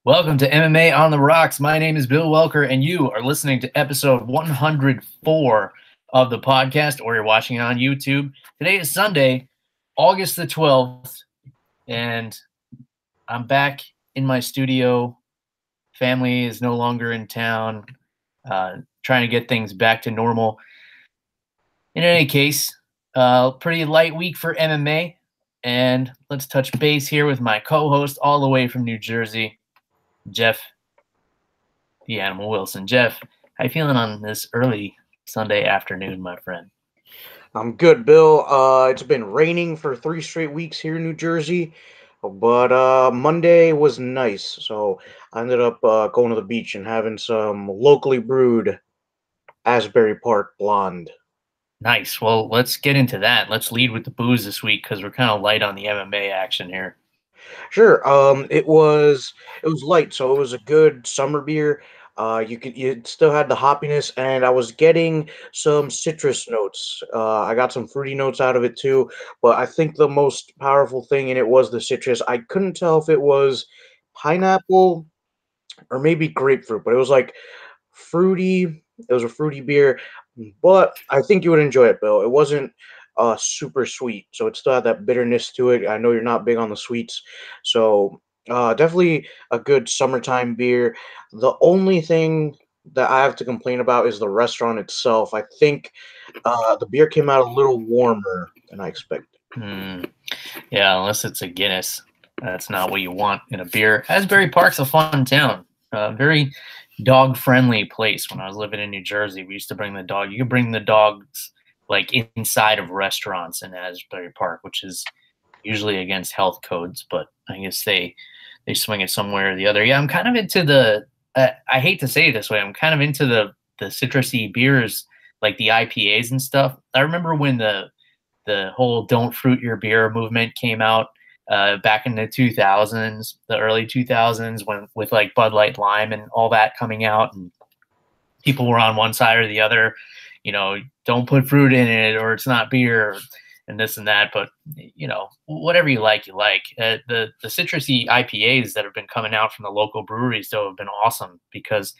Welcome to MMA on the Rocks. My name is Bill Welker, and you are listening to episode 104 of the podcast, or you're watching it on YouTube. Today is Sunday, August the 12th, and I'm back in my studio. Family is no longer in town, trying to get things back to normal. In any case, pretty light week for MMA, and let's touch base here with my co-host all the way from New Jersey, Jeff, the Animal Wilson. Jeff, how you feeling on this early Sunday afternoon, my friend? I'm good, Bill. It's been raining for 3 straight weeks here in New Jersey, but Monday was nice. So I ended up going to the beach and having some locally brewed Asbury Park blonde. Nice. Well, let's get into that. Let's lead with the booze this week because we're kind of light on the MMA action here. Sure. It was light, so it was a good summer beer. You still had the hoppiness, and I was getting some citrus notes. I got some fruity notes out of it too, but I think the most powerful thing in it was the citrus. I couldn't tell if it was pineapple or maybe grapefruit, but it was like fruity. It was a fruity beer, but I think you would enjoy it, Bill. It wasn't super sweet, so it still had that bitterness to it. I know you're not big on the sweets, so definitely a good summertime beer. The only thing that I have to complain about is the restaurant itself. I think the beer came out a little warmer than I expected. Yeah, unless it's a Guinness. That's not what you want in a beer. Asbury Park's a fun town. Very dog-friendly place. When I was living in New Jersey, we used to bring the dog. You could bring the dogs like inside of restaurants in Asbury Park, which is usually against health codes, but I guess they swing it somewhere or the other. Yeah, I'm kind of into the. I hate to say it this way. I'm kind of into the citrusy beers, like the IPAs and stuff. I remember when the whole "Don't Fruit Your Beer" movement came out back in the 2000s, the early 2000s, when with like Bud Light Lime and all that coming out, and people were on one side or the other. You know, don't put fruit in it, or it's not beer, and this and that. But you know, whatever you like, you like. The citrusy IPAs that have been coming out from the local breweries, though, have been awesome because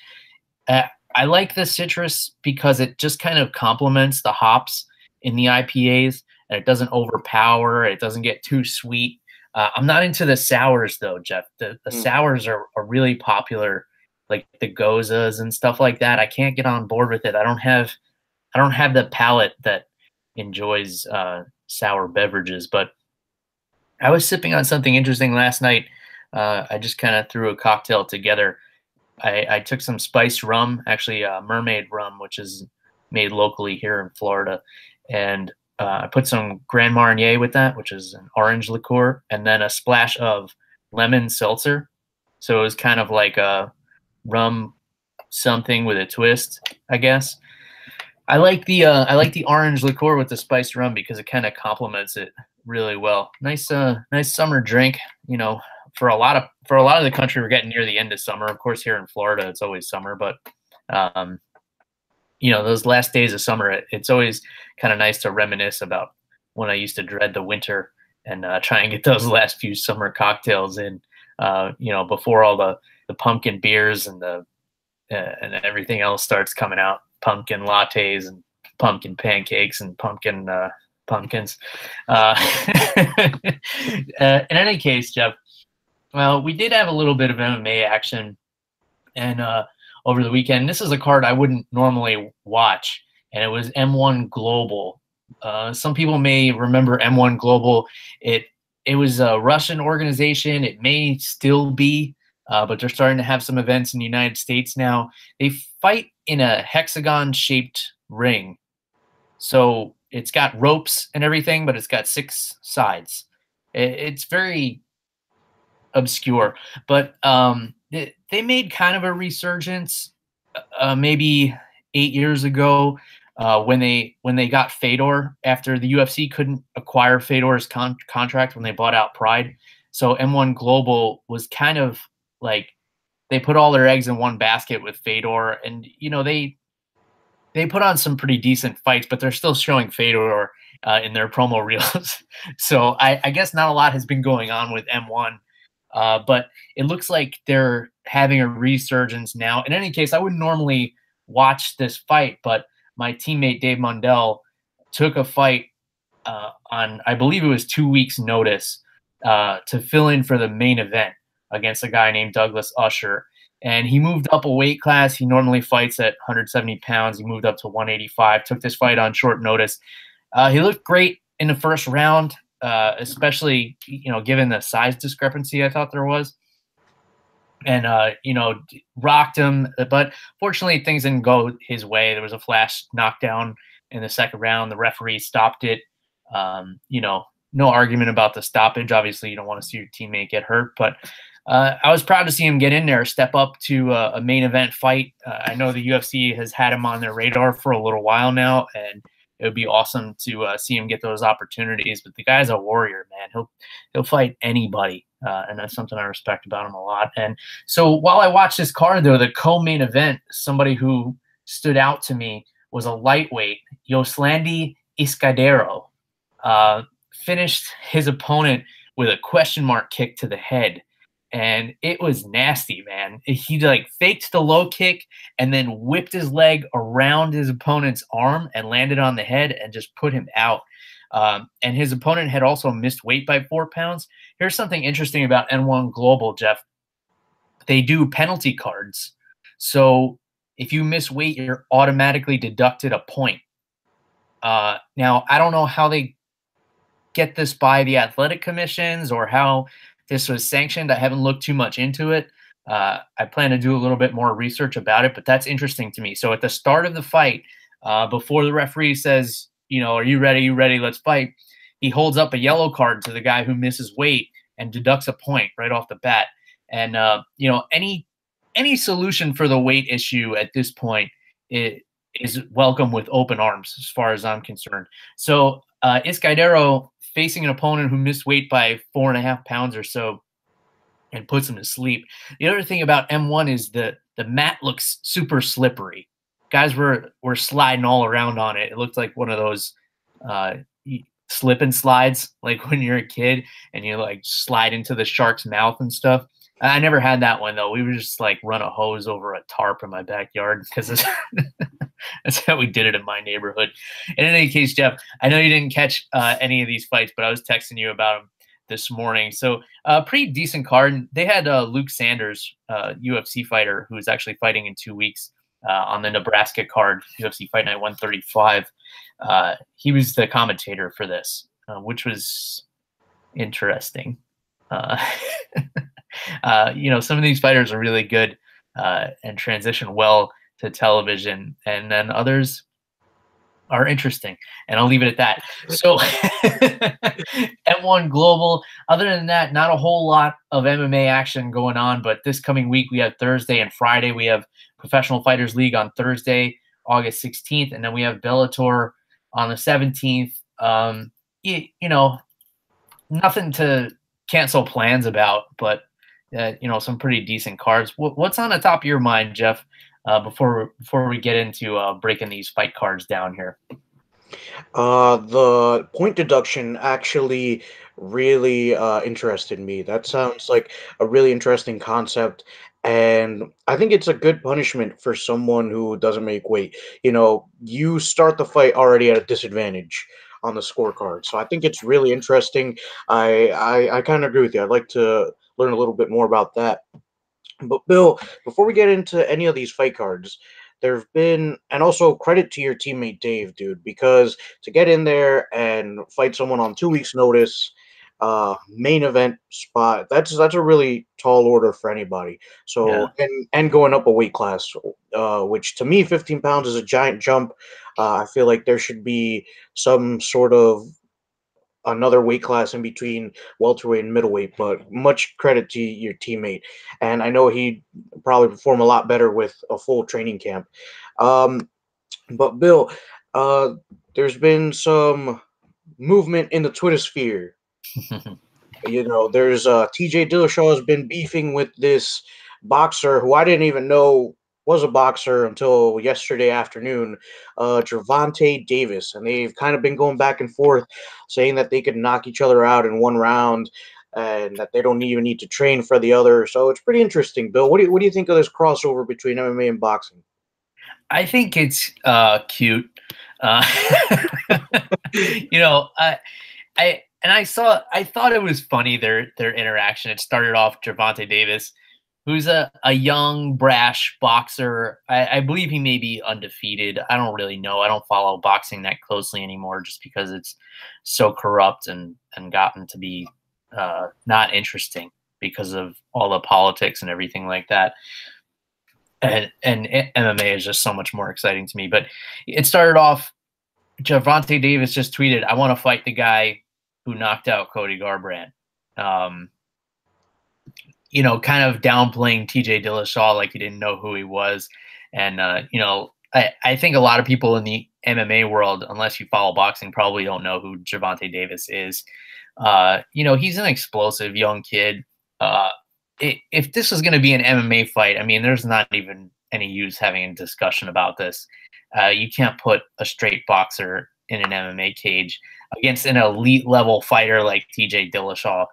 I like the citrus because it just kind of complements the hops in the IPAs, and it doesn't overpower. It doesn't get too sweet. I'm not into the sours though, Jeff. The sours are really popular, like the Gozas and stuff like that. I can't get on board with it. I don't have the palate that enjoys sour beverages. But I was sipping on something interesting last night. I just kind of threw a cocktail together. I took some spiced rum, actually mermaid rum, which is made locally here in Florida, and I put some Grand Marnier with that, which is an orange liqueur, and then a splash of lemon seltzer. So it was kind of like a rum something with a twist, I guess. I like the orange liqueur with the spiced rum because it kind of complements it really well. Nice summer drink. You know, for a lot of the country, we're getting near the end of summer. Of course, here in Florida, it's always summer, but you know, those last days of summer, it's always kind of nice to reminisce about when I used to dread the winter and try and get those last few summer cocktails in, you know, before all the pumpkin beers and and everything else starts coming out, pumpkin lattes and pumpkin pancakes and pumpkins. In any case, Jeff, well, we did have a little bit of MMA action, and over the weekend. This is a card I wouldn't normally watch, and it was M1 Global. Some people may remember M1 Global. It was a Russian organization. It may still be, but they're starting to have some events in the United States now. They fight in a hexagon-shaped ring. So it's got ropes and everything, but it's got 6 sides. It's very obscure, but they made kind of a resurgence maybe 8 years ago when they got Fedor after the UFC couldn't acquire Fedor's contract when they bought out Pride. So M1 Global was kind of like they put all their eggs in one basket with Fedor, and you know they put on some pretty decent fights, but they're still showing Fedor in their promo reels. So I guess not a lot has been going on with M1 But it looks like they're having a resurgence now. In any case, I wouldn't normally watch this fight, but my teammate Dave Mundell took a fight on, I believe it was 2 weeks' notice, to fill in for the main event against a guy named Douglas Usher. And he moved up a weight class. He normally fights at 170 pounds. He moved up to 185, took this fight on short notice. He looked great in the first round, especially, given the size discrepancy I thought there was. And, rocked him. But fortunately, things didn't go his way. There was a flash knockdown in the second round. The referee stopped it. No argument about the stoppage. Obviously, you don't want to see your teammate get hurt, but I was proud to see him get in there, step up to a main event fight. I know the UFC has had him on their radar for a little while now, and it would be awesome to see him get those opportunities. But the guy's a warrior, man. He'll fight anybody, and that's something I respect about him a lot. And so while I watched this card, though, the co-main event, somebody who stood out to me was a lightweight, Yoslandi Iscadero. Finished his opponent with a question mark kick to the head. And it was nasty, man. He faked the low kick and then whipped his leg around his opponent's arm and landed on the head and just put him out. And his opponent had also missed weight by 4 pounds. Here's something interesting about N1 Global, Jeff. They do penalty cards. So if you miss weight, you're automatically deducted a point. Now, I don't know how they get this by the athletic commissions or how this was sanctioned. I haven't looked too much into it. I plan to do a little bit more research about it, but that's interesting to me. So at the start of the fight, before the referee says, are you ready? You ready? Let's fight. He holds up a yellow card to the guy who misses weight and deducts a point right off the bat. And, any solution for the weight issue at this point is welcome with open arms, as far as I'm concerned. So Iscadero facing an opponent who missed weight by 4.5 pounds or so and puts him to sleep. The other thing about M1 is the mat looks super slippery. Guys were sliding all around on it. It looked like one of those slip and slides, like when you're a kid and you slide into the shark's mouth and stuff. I never had that one, though. We would just run a hose over a tarp in my backyard because that's how we did it in my neighborhood. And in any case, Jeff, I know you didn't catch any of these fights, but I was texting you about them this morning. So pretty decent card. They had Luke Sanders, UFC fighter, who is actually fighting in 2 weeks on the Nebraska card, UFC Fight Night 135. He was the commentator for this, which was interesting. Some of these fighters are really good and transition well to television, and then others are interesting, and I'll leave it at that. So M1 Global, other than that, not a whole lot of MMA action going on, but this coming week we have Thursday and Friday. We have Professional Fighters League on Thursday, August 16th, and then we have Bellator on the 17th. Nothing to cancel plans about, but some pretty decent cards. What's on the top of your mind, Jeff, before we get into breaking these fight cards down here? The point deduction actually really interested me. That sounds like a really interesting concept, and I think it's a good punishment for someone who doesn't make weight. You start the fight already at a disadvantage on the scorecard, so I think it's really interesting. I kind of agree with you. I'd like to learn a little bit more about that. But Bill, before we get into any of these fight cards, there have been, and also credit to your teammate Dave, dude, because to get in there and fight someone on 2 weeks' notice, main event spot, that's a really tall order for anybody. So Yeah. and going up a weight class, which to me, 15 pounds is a giant jump. I feel like there should be some sort of another weight class in between welterweight and middleweight, but much credit to your teammate. And I know he'd probably perform a lot better with a full training camp. Um, but Bill, uh, there's been some movement in the Twitter sphere. There's TJ Dillashaw has been beefing with this boxer who I didn't even know was a boxer until yesterday afternoon, Gervonta Davis, and they've kind of been going back and forth, saying that they could knock each other out in one round. and that they don't even need to train for the other. So it's pretty interesting. Bill, what do you think of this crossover between MMA and boxing? I think it's cute. Uh, you know, I thought it was funny their interaction. It started off Gervonta Davis, who's a young, brash boxer. I believe he may be undefeated. I don't really know. I don't follow boxing that closely anymore, just because it's so corrupt and gotten to be not interesting because of all the politics and everything like that. And MMA is just so much more exciting to me. But it started off. Gervonta Davis just tweeted, "I want to fight the guy who knocked out Cody Garbrandt." Um, kind of downplaying TJ Dillashaw like he didn't know who he was. And, I think a lot of people in the MMA world, unless you follow boxing, probably don't know who Gervonta Davis is. He's an explosive young kid. If this was going to be an MMA fight, I mean, there's not even any use having a discussion about this. You can't put a straight boxer in an MMA cage against an elite level fighter like TJ Dillashaw.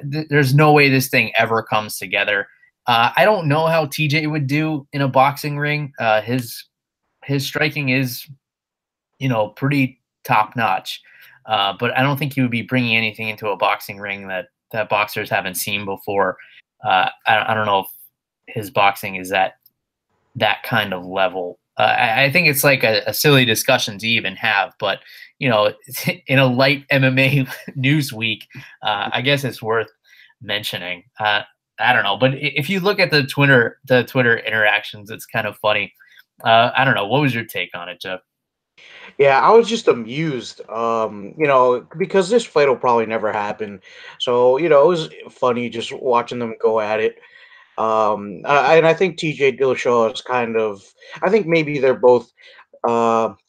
There's no way this thing ever comes together. I don't know how TJ would do in a boxing ring. His striking is, pretty top notch. But I don't think he would be bringing anything into a boxing ring that boxers haven't seen before. I don't know if his boxing is that kind of level. I think it's like a silly discussion to even have, but in a light MMA news week, I guess it's worth mentioning. I don't know, but if you look at the Twitter interactions, it's kind of funny. I don't know. What was your take on it, Jeff? Yeah, I was just amused, because this fight will probably never happen. So, it was funny just watching them go at it. And I think TJ Dillashaw is I think maybe they're both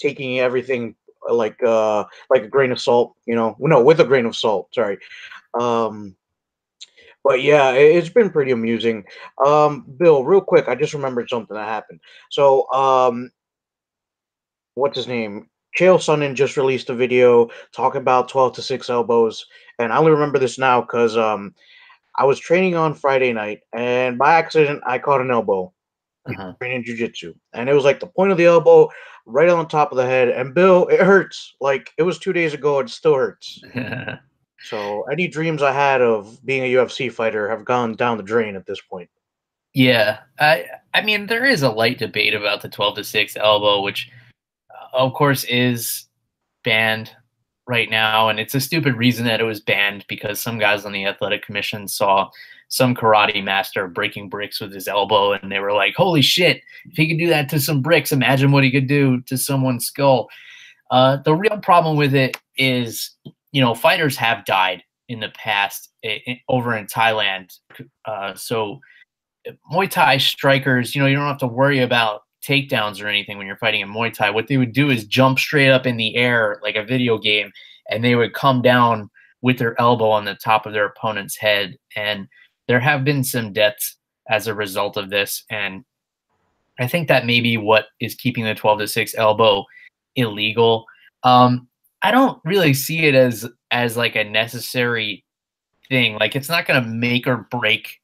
taking everything like a grain of salt, no, with a grain of salt. Sorry. Um, but yeah, it's been pretty amusing. Bill, real quick, I just remembered something that happened. So, what's his name? Chael Sonnen just released a video talking about 12 to 6 elbows, and I only remember this now because I was training on Friday night, and by accident, I caught an elbow Uh-huh. training jujitsu, and it was like the point of the elbow right on top of the head. And Bill, it hurts. Like it was 2 days ago, it still hurts. So any dreams I had of being a UFC fighter have gone down the drain at this point. Yeah, I mean, there is a light debate about the 12 to 6 elbow, which of course is banned right now, and it's a stupid reason that it was banned, because some guys on the athletic commission saw some karate master breaking bricks with his elbow, and they were like, holy shit, if he could do that to some bricks, imagine what he could do to someone's skull. The real problem with it is, fighters have died in the past over in Thailand. So Muay Thai strikers, you don't have to worry about takedowns or anything when you're fighting in Muay Thai. What they would do is jump straight up in the air like a video game, and they would come down with their elbow on the top of their opponent's head. And there have been some deaths as a result of this. And I think that may be what is keeping the 12 to 6 elbow illegal. I don't really see it as like a necessary thing. Like, it's not going to make or break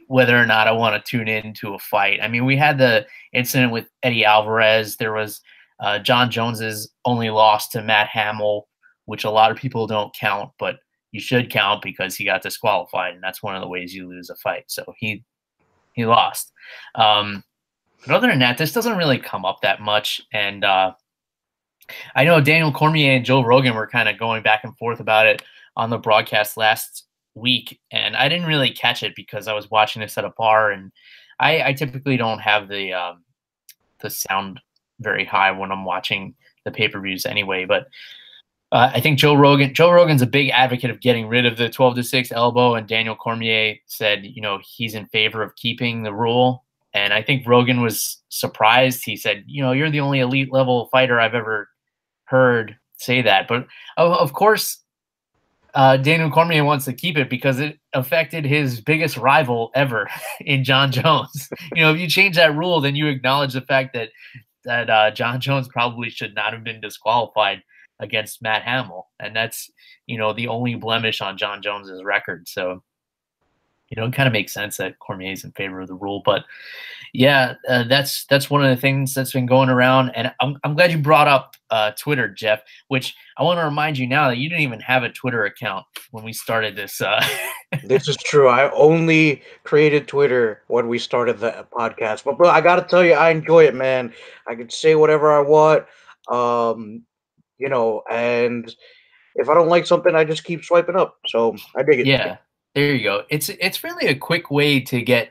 whether or not I want to tune into a fight. I mean, we had the incident with Eddie Alvarez. There was John Jones's only loss to Matt Hamill, which a lot of people don't count, but you should count because he got disqualified, and that's one of the ways you lose a fight. So he lost. But other than that, this doesn't really come up that much. And I know Daniel Cormier and Joe Rogan were kind of going back and forth about it on the broadcast last week, and I didn't really catch it because I was watching this at a bar, and I typically don't have the sound very high when I'm watching the pay-per-views anyway. But I think Joe Rogan's a big advocate of getting rid of the 12 to 6 elbow, and Daniel Cormier said, he's in favor of keeping the rule. And I think Rogan was surprised. He said, you're the only elite level fighter I've ever heard say that. But of course, Daniel Cormier wants to keep it because it affected his biggest rival ever in John Jones. If you change that rule, then you acknowledge the fact that John Jones probably should not have been disqualified. against Matt Hamill, and that's the only blemish on John Jones's record. So it kind of makes sense that Cormier's in favor of the rule. But yeah, that's one of the things that's been going around, and I'm glad you brought up Twitter, Jeff. Which I want to remind you now that you didn't even have a Twitter account when we started this. This is true. I only created Twitter when we started the podcast. But bro, I gotta tell you, I enjoy it, man. I can say whatever I want. Um, and if I don't like something, I just keep swiping up. So I dig it. Yeah, there you go. It's really a quick way to get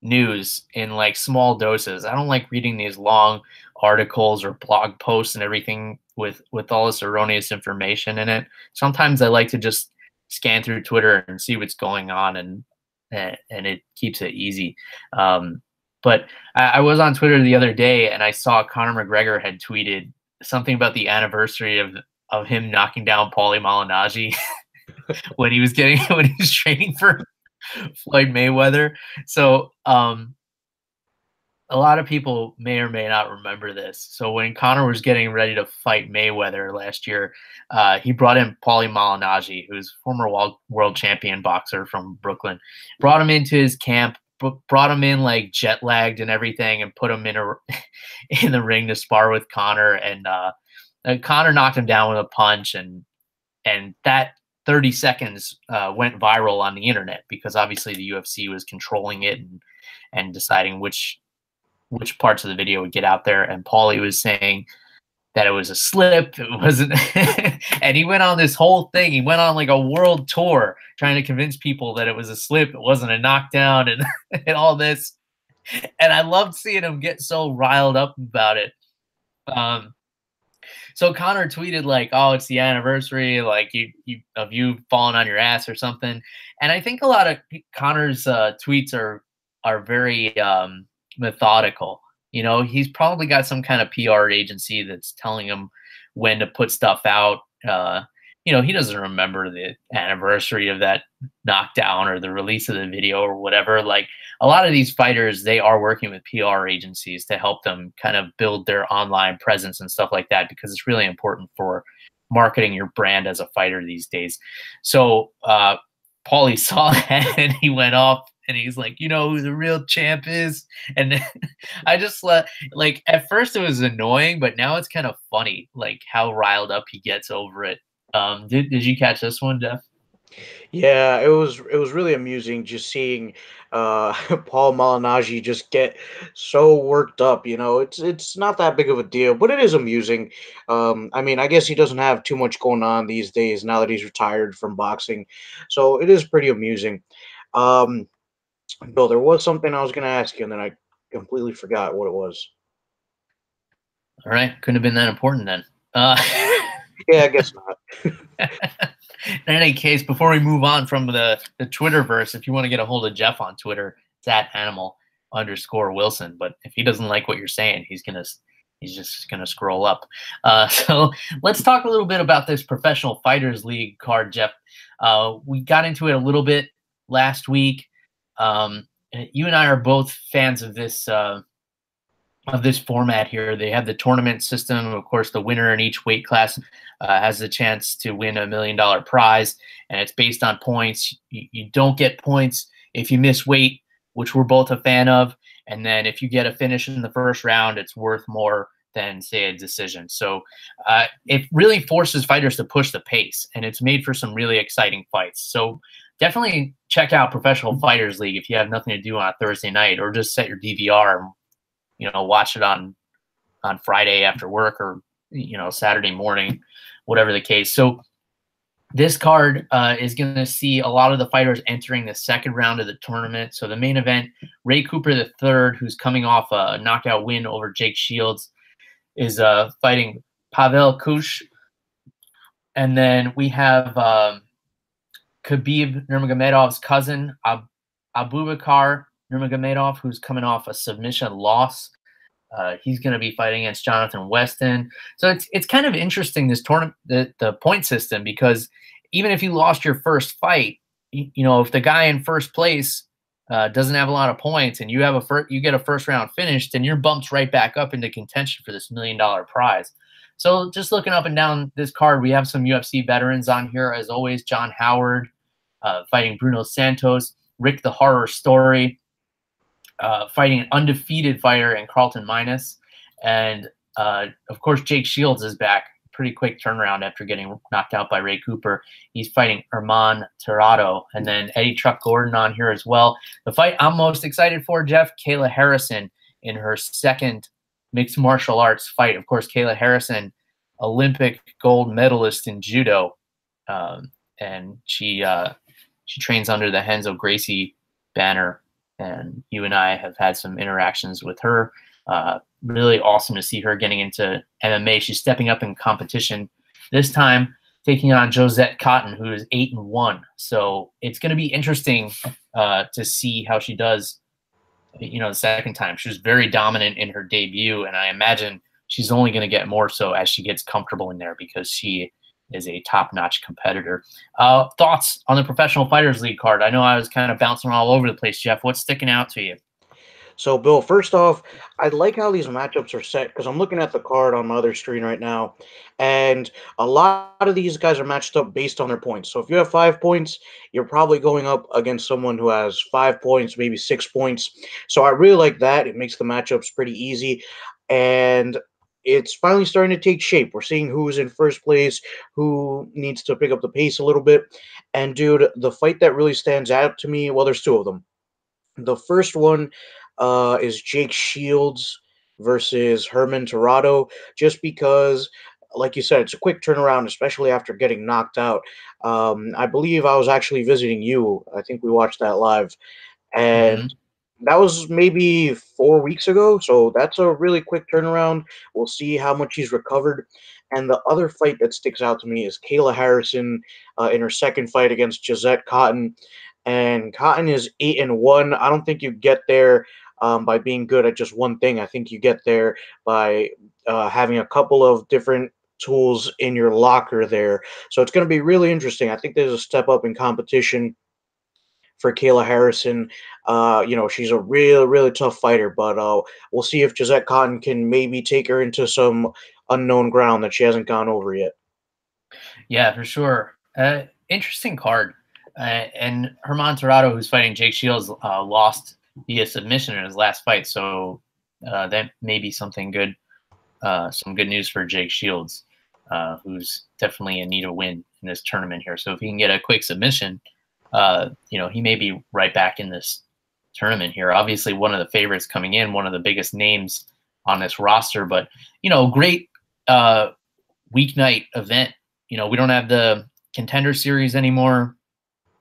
news in like small doses. I don't like reading these long articles or blog posts and everything with all this erroneous information in it. Sometimes I like to just scan through Twitter and see what's going on, and it keeps it easy. But I was on Twitter the other day and I saw Conor McGregor had tweeted something about the anniversary of him knocking down Paulie Malignaggi when he was training for Floyd Mayweather. So a lot of people may or may not remember this. So when Conor was getting ready to fight Mayweather last year, he brought in Paulie Malignaggi, who's former world champion boxer from Brooklyn. Brought him into his camp, brought him in like jet lagged and everything, and put him in the ring to spar with Conor. And Conor knocked him down with a punch, and that 30 seconds went viral on the internet because obviously the UFC was controlling it and deciding which parts of the video would get out there. And Paulie was saying that it was a slip. It wasn't. And he went on this whole thing. He went on like a world tour trying to convince people that it was a slip. It wasn't a knockdown and all this. And I loved seeing him get so riled up about it. So Conor tweeted like, "Oh, it's the anniversary, like you falling on your ass or something." And I think a lot of Conor's tweets are very methodical. He's probably got some kind of PR agency that's telling him when to put stuff out. He doesn't remember the anniversary of that knockdown or the release of the video or whatever. Like a lot of these fighters, they are working with PR agencies to help them kind of build their online presence and stuff like that, because it's really important for marketing your brand as a fighter these days. So Paulie saw that and he went off and he's like, who the real champ is? And I just like at first it was annoying, but now it's kind of funny, like how riled up he gets over it. Did you catch this one, Jeff? Yeah, it was really amusing just seeing Paul Malignaggi just get so worked up. It's not that big of a deal, but it is amusing. I mean, I guess he doesn't have too much going on these days now that he's retired from boxing, so it is pretty amusing. Bill, there was something I was going to ask you, and then I completely forgot what it was. All right, couldn't have been that important then. Yeah, I guess not. In any case, before we move on from the Twitterverse, if you want to get a hold of Jeff on Twitter, it's @animal_Wilson. But if he doesn't like what you're saying, he's just gonna scroll up. So let's talk a little bit about this Professional Fighters League card, Jeff. We got into it a little bit last week. You and I are both fans of this format here. They have the tournament system. Of course, the winner in each weight class has the chance to win $1 million prize, and it's based on points. You don't get points if you miss weight, which we're both a fan of. And then if you get a finish in the first round, it's worth more than, say, a decision. So it really forces fighters to push the pace, and it's made for some really exciting fights. So definitely check out Professional Fighters League if you have nothing to do on a Thursday night, or just set your DVR and watch it on Friday after work, or Saturday morning, whatever the case. So this card is going to see a lot of the fighters entering the second round of the tournament. So the main event, Ray Cooper III, who's coming off a knockout win over Jake Shields, is fighting Pavel Kush. And then we have Khabib Nurmagomedov's cousin, Abubakar Nurmagomedov, who's coming off a submission loss. He's going to be fighting against Jonathan Weston. So it's kind of interesting, this tournament, the point system, because even if you lost your first fight, if the guy in first place doesn't have a lot of points and you get a first round finish, then you're bumped right back up into contention for this $1 million prize. So just looking up and down this card, we have some UFC veterans on here, as always. John Howard fighting Bruno Santos, Rick the Horror Story fighting an undefeated fighter in Carlton Minus, and of course Jake Shields is back. Pretty quick turnaround after getting knocked out by Ray Cooper. He's fighting Herman Tirado, and then Eddie Truck Gordon on here as well. The fight I'm most excited for, Jeff, Kayla Harrison in her second mixed martial arts fight. Of course, Kayla Harrison, Olympic gold medalist in judo, and she trains under the Renzo Gracie banner. And you and I have had some interactions with her. Really awesome to see her getting into MMA. She's stepping up in competition this time, taking on Josette Cotton, who is 8-1. So it's going to be interesting to see how she does, the second time. She was very dominant in her debut, and I imagine she's only going to get more so as she gets comfortable in there, because she is a top-notch competitor. Thoughts on the Professional Fighters League card? I know I was kind of bouncing all over the place, Jeff. What's sticking out to you? So, Bill, first off, I like how these matchups are set because I'm looking at the card on my other screen right now, and a lot of these guys are matched up based on their points. So, if you have 5 points, you're probably going up against someone who has 5 points, maybe 6 points. So, I really like that. It makes the matchups pretty easy, and it's finally starting to take shape. We're seeing who's in first place, who needs to pick up the pace a little bit. And, dude, the fight that really stands out to me, well, there's two of them. The first one is Jake Shields versus Herman Tirado, just because, like you said, it's a quick turnaround, especially after getting knocked out. I believe I was actually visiting you. I think we watched that live, and that was maybe 4 weeks ago. So that's a really quick turnaround. We'll see how much he's recovered. And the other fight that sticks out to me is Kayla Harrison in her second fight against Josette Cotton. And Cotton is 8-1. I don't think you get there by being good at just one thing. I think you get there by having a couple of different tools in your locker there. So it's going to be really interesting. I think there's a step up in competition for Kayla Harrison. She's a really, really tough fighter, but we'll see if Josette Cotton can maybe take her into some unknown ground that she hasn't gone over yet. Yeah, for sure. Interesting card. And Herman Tirado, who's fighting Jake Shields, lost via submission in his last fight. So that may be something good, some good news for Jake Shields, who's definitely in need of win in this tournament here. So if he can get a quick submission, he may be right back in this tournament here. Obviously, one of the favorites coming in, one of the biggest names on this roster, but, great weeknight event. We don't have the Contender Series anymore.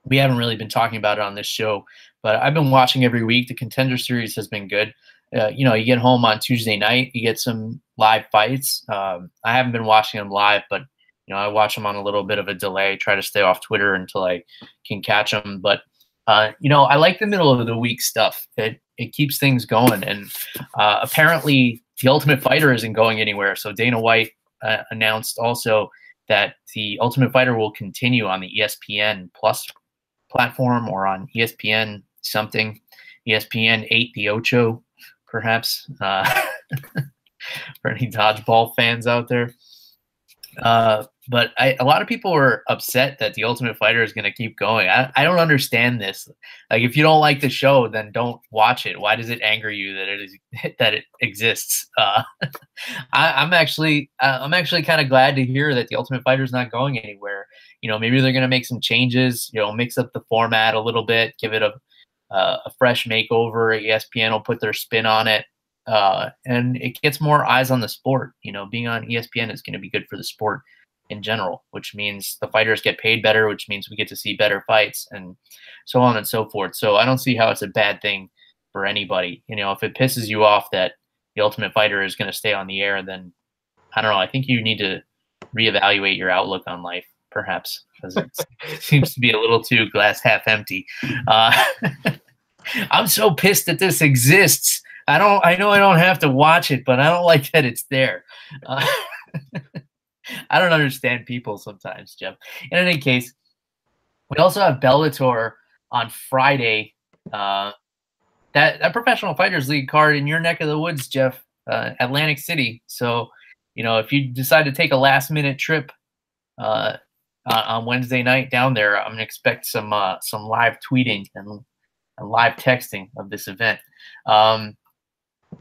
We haven't really been talking about it on this show, but I've been watching every week. The Contender Series has been good. You get home on Tuesday night, you get some live fights. I haven't been watching them live, but I watch them on a little bit of a delay, try to stay off Twitter until I can catch them. But, I like the middle of the week stuff. It keeps things going. And apparently the Ultimate Fighter isn't going anywhere. So Dana White announced also that the Ultimate Fighter will continue on the ESPN Plus platform or on ESPN something, ESPN 8 the Ocho, perhaps, for any dodgeball fans out there. But a lot of people are upset that the Ultimate Fighter is going to keep going. I don't understand this. Like, if you don't like the show, then don't watch it. Why does it anger you that it exists? I'm actually kind of glad to hear that the Ultimate Fighter is not going anywhere. Maybe they're going to make some changes. Mix up the format a little bit, give it a fresh makeover. ESPN will put their spin on it. And it gets more eyes on the sport. Being on ESPN is going to be good for the sport in general, which means the fighters get paid better, which means we get to see better fights and so on and so forth. So I don't see how it's a bad thing for anybody. If it pisses you off that the Ultimate Fighter is going to stay on the air, then I don't know. I think you need to reevaluate your outlook on life, perhaps, because it seems to be a little too glass half empty. I'm so pissed that this exists. I know I don't have to watch it, but I don't like that it's there. I don't understand people sometimes, Jeff. In any case, we also have Bellator on Friday. That Professional Fighters League card in your neck of the woods, Jeff, Atlantic City. So if you decide to take a last minute trip uh, on Wednesday night down there, I'm gonna expect some live tweeting and live texting of this event. Um,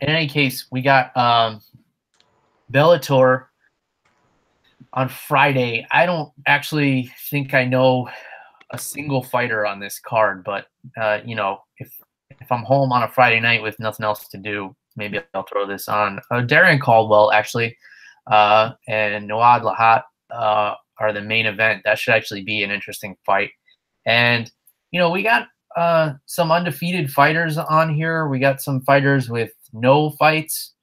in any case, we got Bellator on Friday. I don't actually think I know a single fighter on this card, but if I'm home on a Friday night with nothing else to do, maybe I'll throw this on. Darren Caldwell actually, and Noad Lahat are the main event. That should actually be an interesting fight. And we got some undefeated fighters on here. We got some fighters with no fights.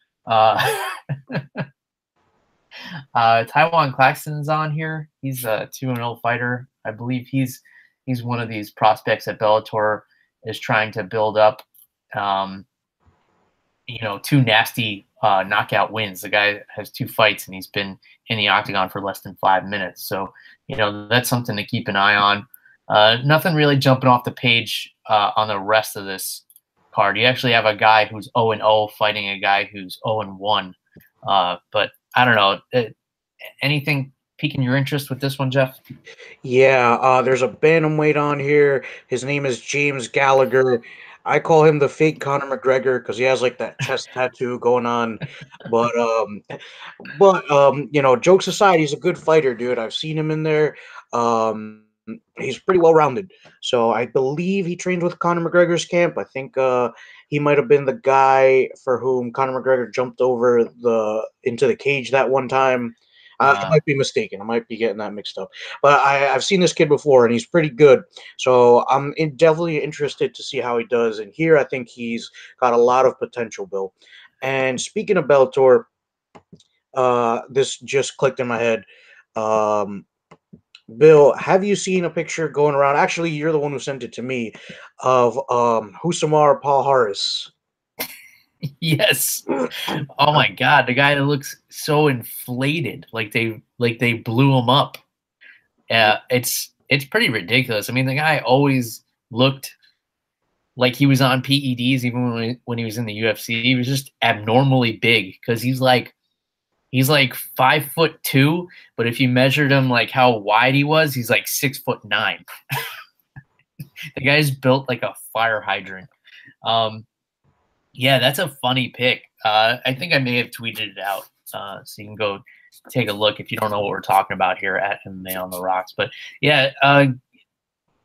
Taiwan Claxton's on here. He's a 2-0 fighter. I believe he's one of these prospects that Bellator is trying to build up. Two nasty knockout wins. The guy has 2 fights and he's been in the octagon for less than 5 minutes. So, that's something to keep an eye on. Nothing really jumping off the page on the rest of this card. You actually have a guy who's 0-0 fighting a guy who's 0-1. But I don't know. Anything piquing your interest with this one, Jeff? Yeah, there's a bantamweight on here. His name is James Gallagher. I call him the fake Conor McGregor because he has like that chest tattoo going on. But jokes aside, he's a good fighter, dude. I've seen him in there. He's pretty well rounded. So I believe he trained with Conor McGregor's camp. I think he might have been the guy for whom Conor McGregor jumped over the into the cage that one time. I might be mistaken. I might be getting that mixed up. But I've seen this kid before, and he's pretty good. So definitely interested to see how he does. And here, I think he's got a lot of potential, Bill. And speaking of Bellator, this just clicked in my head. Bill, have you seen a picture going around? Actually, you're the one who sent it to me of Rousamir Palhares. Yes. Oh my God, the guy that looks so inflated, like they blew him up. Yeah, it's pretty ridiculous. I mean, the guy always looked like he was on PEDs even when he was in the UFC. He was just abnormally big because he's like 5'2", but if you measured him like how wide he was, he's like 6'9". The guy's built like a fire hydrant. Yeah, that's a funny pick. I think I may have tweeted it out, so you can go take a look if you don't know what we're talking about here at MMA on the Rocks. But yeah,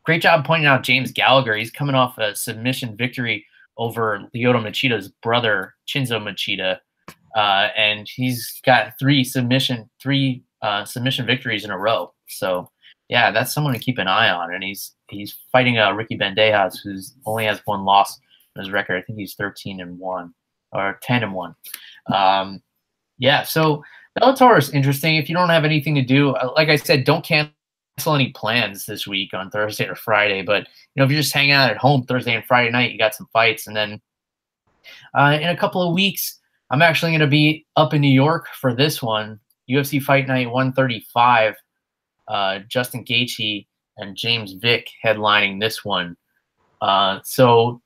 great job pointing out James Gallagher. He's coming off a submission victory over Lyoto Machida's brother, Chinzo Machida, and he's got three submission victories in a row. So yeah, that's someone to keep an eye on. And he's fighting Ricky Bandejas, who's only has 1 loss on his record. I think he's 13-1 or 10-1. Yeah, so Bellator is interesting. If you don't have anything to do, like I said, don't cancel any plans this week on Thursday or Friday. But if you're just hanging out at home Thursday and Friday night, you got some fights, and then in a couple of weeks, I'm actually going to be up in New York for this one, UFC Fight Night 135. Justin Gaethje and James Vick headlining this one. So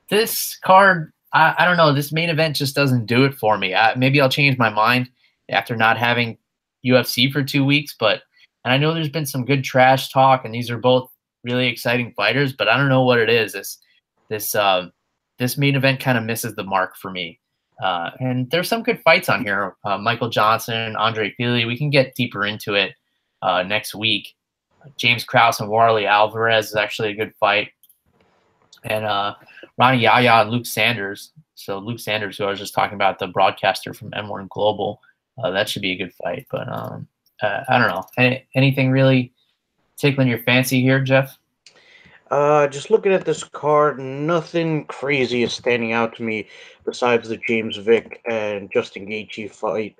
this card, I don't know. This main event just doesn't do it for me. Maybe I'll change my mind after not having UFC for 2 weeks. And I know there's been some good trash talk, and these are both really exciting fighters. But I don't know what it is. This main event kind of misses the mark for me. And there's some good fights on here. Michael Johnson, Andre Fili. We can get deeper into it next week. James Krause and Warley Alvarez is actually a good fight. And Ronnie Yaya and Luke Sanders. So Luke Sanders, who I was just talking about, the broadcaster from M1 Global, that should be a good fight. But I don't know. Anything really tickling your fancy here, Jeff? Just looking at this card, nothing crazy is standing out to me besides the James Vick and Justin Gaethje fight.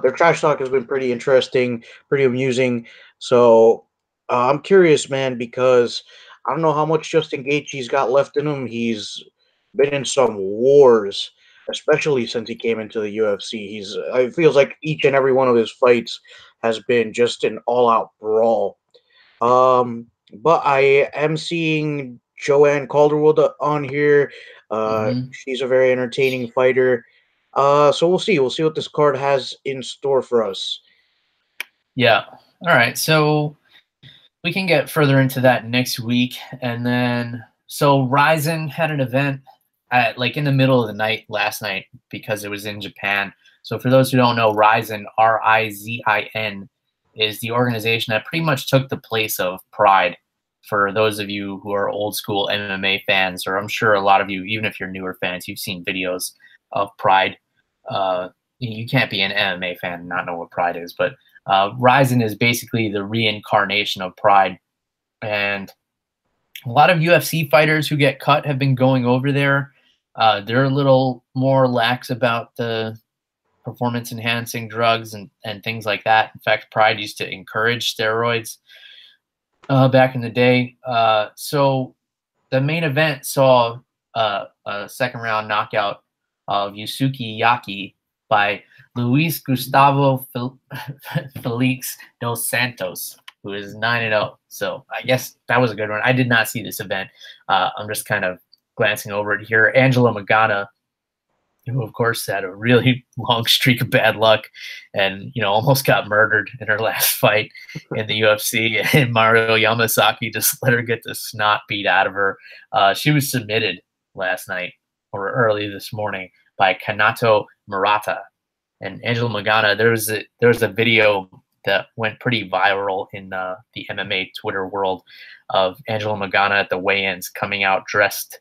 Their trash talk has been pretty interesting, pretty amusing. So I'm curious, man, because I don't know how much Justin Gaethje's got left in him. He's been in some wars, especially since he came into the UFC. It feels like each and every one of his fights has been just an all-out brawl. But I am seeing Joanne Calderwood on here. She's a very entertaining fighter. So we'll see. We'll see what this card has in store for us. Yeah. All right. So we can get further into that next week. And then, so Ryzen had an event at like in the middle of the night last night because it was in Japan. So for those who don't know, Ryzen, Rizin, is the organization that pretty much took the place of Pride. For those of you who are old school MMA fans, or I'm sure a lot of you, even if you're newer fans, you've seen videos of Pride. You can't be an MMA fan and not know what Pride is, but Ryzen is basically the reincarnation of Pride. And a lot of UFC fighters who get cut have been going over there. They're a little more lax about the performance enhancing drugs and things like that. In fact, Pride used to encourage steroids back in the day. So the main event saw a second round knockout of Yusuke Yaki by Luis Gustavo Felix dos Santos, who is 9-0. So I guess that was a good one. I did not see this event. I'm just kind of glancing over it here. Angela Magana, who of course had a really long streak of bad luck and, you know, almost got murdered in her last fight in the UFC. And Mario Yamasaki just let her get the snot beat out of her. She was submitted last night or early this morning by Kanato Murata. And Angela Magana, there was a video that went pretty viral in the MMA Twitter world of Angela Magana at the weigh-ins coming out dressed,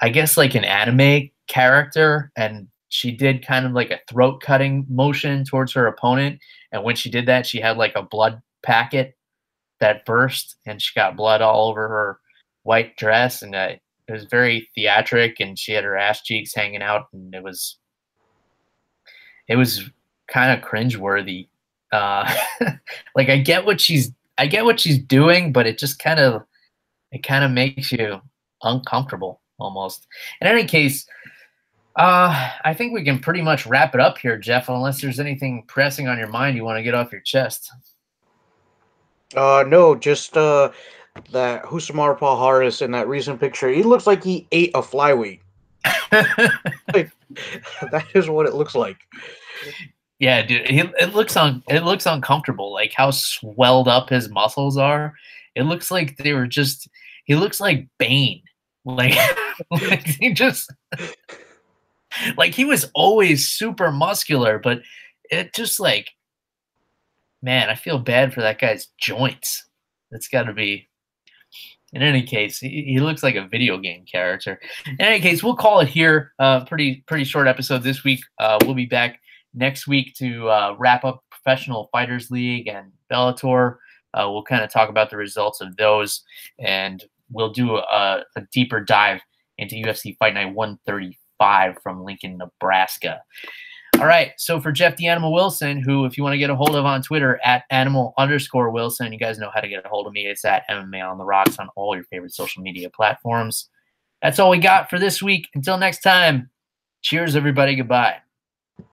I guess, like an anime character, and she did kind of like a throat cutting motion towards her opponent. And when she did that, she had like a blood packet that burst, and she got blood all over her white dress, and it was very theatric. And she had her ass cheeks hanging out, and it was kind of cringeworthy. Like I get what she's doing, but it just kind of makes you uncomfortable almost. In any case, I think we can pretty much wrap it up here, Jeff, unless there's anything pressing on your mind you want to get off your chest. No, just that Rousamir Palhares in that recent picture. He looks like he ate a flyweight. Like, that is what it looks like. Yeah, dude, it looks uncomfortable. Like how swelled up his muscles are. It looks like they were just. He looks like Bane. Like, like he just like he was always super muscular, but it just like, man, I feel bad for that guy's joints. That's got to be. In any case, he looks like a video game character. In any case, we'll call it here. Pretty short episode this week. We'll be back next week to wrap up Professional Fighters League and Bellator. We'll kind of talk about the results of those, and we'll do a deeper dive into UFC Fight Night 135 from Lincoln, Nebraska. All right, so for Jeff the Animal Wilson, who, if you want to get a hold of on Twitter, at @animal_Wilson, you guys know how to get a hold of me. It's at MMA on the Rocks on all your favorite social media platforms. That's all we got for this week. Until next time, cheers, everybody. Goodbye.